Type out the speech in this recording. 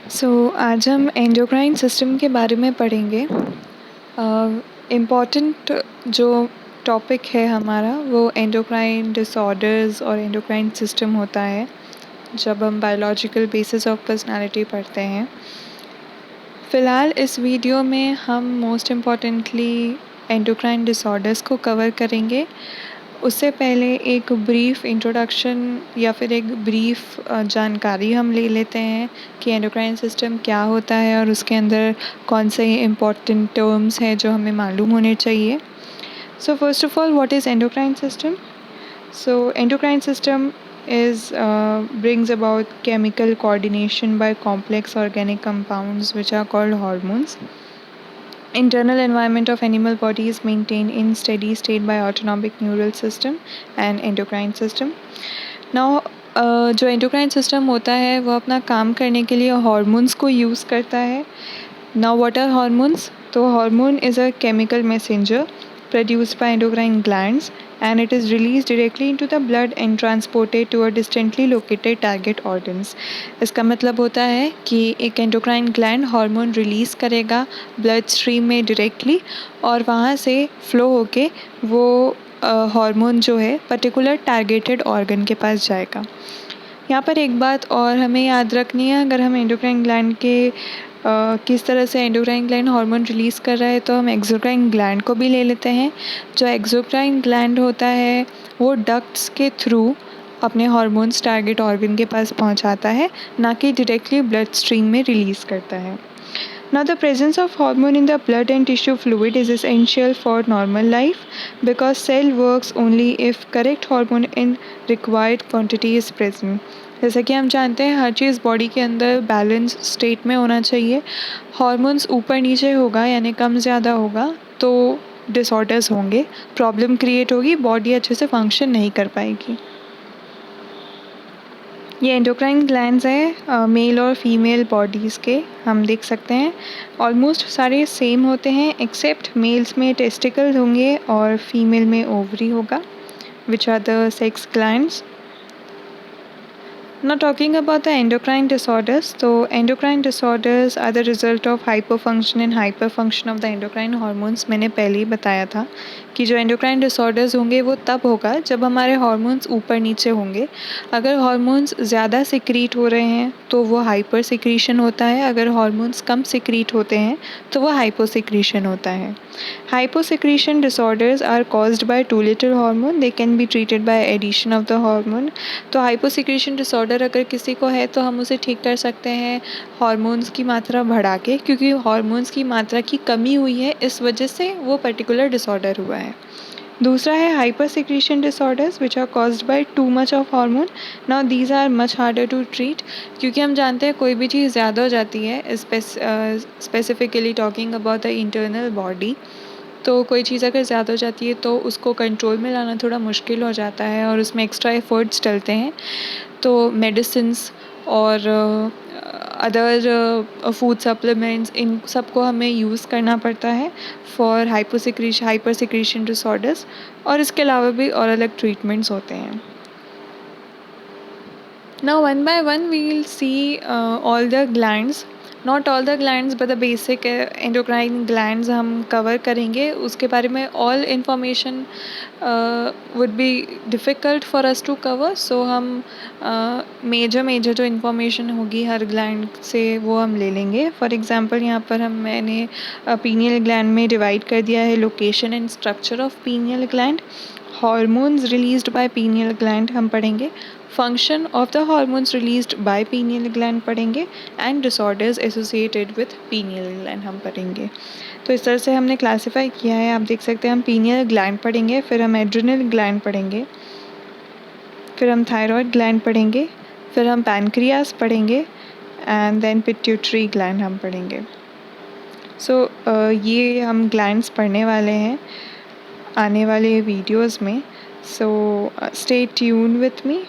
आज हम endocrine system के बारे में पढ़ेंगे। इम्पॉर्टेंट जो टॉपिक है हमारा वो एंडोक्राइन डिसऑर्डर्स और एंडोक्राइन सिस्टम होता है जब हम बायोलॉजिकल बेसिस ऑफ पर्सनालिटी पढ़ते हैं। फ़िलहाल इस वीडियो में हम मोस्ट इम्पॉर्टेंटली एंडोक्राइन डिसऑर्डर्स को कवर करेंगे। उससे पहले एक ब्रीफ इंट्रोडक्शन या फिर एक ब्रीफ जानकारी हम ले लेते हैं कि एंडोक्राइन सिस्टम क्या होता है और उसके अंदर कौन से इम्पॉर्टेंट टर्म्स हैं जो हमें मालूम होने चाहिए। So first of all, what is endocrine system? So endocrine system is brings about chemical coordination by complex organic compounds which are called hormones. Internal environment of animal body is maintained in steady state by autonomic neural system and endocrine system. Now जो endocrine system होता है वो अपना काम करने के लिए hormones को यूज़ करता है। Now what are hormones? तो hormone is a chemical messenger produced by endocrine glands and it is released directly into the blood and transported to a distantly located target organs. इसका मतलब होता है कि एक एंडोक्राइन ग्लैंड हार्मोन रिलीज़ करेगा blood stream में directly और वहाँ से फ्लो होके वो हार्मोन जो है पर्टिकुलर टारगेटेड ऑर्गन के पास जाएगा। यहाँ पर एक बात और हमें याद रखनी है, अगर हम एंडोक्राइन ग्लैंड के किस तरह से एंडोक्राइन ग्लैंड हार्मोन रिलीज़ कर रहा है तो हम एक्सोक्राइन ग्लैंड को भी ले लेते हैं। जो एक्सोक्राइन ग्लैंड होता है वो डक्ट्स के थ्रू अपने हार्मोन्स टारगेट ऑर्गन के पास पहुंचाता है, ना कि डायरेक्टली ब्लड स्ट्रीम में रिलीज़ करता है। Now, the presence of hormone in the blood and tissue fluid is essential for normal life because cell works only if correct hormone in required quantity is present. जैसा कि हम जानते हैं हर चीज़ body के अंदर बैलेंस स्टेट में होना चाहिए। हॉर्मोन्स ऊपर नीचे होगा यानी कम ज़्यादा होगा तो डिसऑर्डर्स होंगे, प्रॉब्लम क्रिएट होगी, बॉडी अच्छे से फंक्शन नहीं कर पाएगी। ये एंडोक्राइन ग्लैंड्स हैं मेल और फीमेल बॉडीज़ के, हम देख सकते हैं ऑलमोस्ट सारे सेम होते हैं एक्सेप्ट मेल्स में टेस्टिकल्स होंगे और फीमेल में ओवरी होगा, which are the sex glands. Now talking about the endocrine disorders, so endocrine disorders are the result of hypofunction and hyperfunction of the endocrine hormones. मैंने पहले ही बताया था कि जो एंडोक्राइन डिसऑर्डर्स होंगे वो तब होगा जब हमारे हार्मोन्स ऊपर नीचे होंगे। अगर हार्मोन्स ज़्यादा सिक्रीट हो रहे हैं तो वो हाइपर सिक्रीशन होता है, अगर हार्मोन्स कम सिक्रीट होते हैं तो वो हाइपो सिक्रीशन होता है। Hyposecretion disorders are caused by too little hormone. They can be treated by addition of the hormone. तो हाइपोसिक्रीशन डिसऑर्डर अगर किसी को है तो हम उसे ठीक कर सकते हैं हार्मोन्स की मात्रा बढ़ा के, क्योंकि हार्मोन्स की मात्रा की कमी हुई है इस वजह से वो पर्टिकुलर डिसऑर्डर हुआ है। दूसरा है hyper secretion disorders which are caused by too much of hormone. Now these are much harder to treat, क्योंकि हम जानते हैं कोई भी चीज़ ज़्यादा हो जाती है, specifically talking about the internal body. तो कोई चीज़ अगर ज़्यादा हो जाती है तो उसको कंट्रोल में लाना थोड़ा मुश्किल हो जाता है और उसमें एक्स्ट्रा एफर्ट्स डलते हैं। तो मेडिसिन्स और अदर फूड सप्लीमेंट्स, इन सबको हमें यूज़ करना पड़ता है फॉर हाइपर सिक्रीशन डिसऑर्डर्स, और इसके अलावा भी और अलग ट्रीटमेंट्स होते हैं। Now one by one we will see all the glands, not all the glands but the basic endocrine glands हम cover करेंगे। उसके बारे में all information would be difficult for us to cover, so हम major जो information होगी हर gland से वो हम ले लेंगे। For example यहाँ पर मैंने pineal gland में divide कर दिया है location and structure of pineal gland, hormones released by pineal gland हम पढ़ेंगे, function of the hormones released by pineal gland पढ़ेंगे, and disorders associated with pineal gland हम पढ़ेंगे। तो इस तरह से हमने क्लासीफाई किया है, आप देख सकते हैं। हम पीनियल ग्लैंड पढ़ेंगे, फिर हम एड्रिनल ग्लैंड पढ़ेंगे, फिर हम थायराइड ग्लैंड पढ़ेंगे, फिर हम पैनक्रियास पढ़ेंगे, एंड देन पिट्यूटरी ग्लैंड हम पढ़ेंगे। सो ये हम ग्लैंड्स पढ़ने वाले हैं आने वाले वीडियोज़ में। So stay tune with me.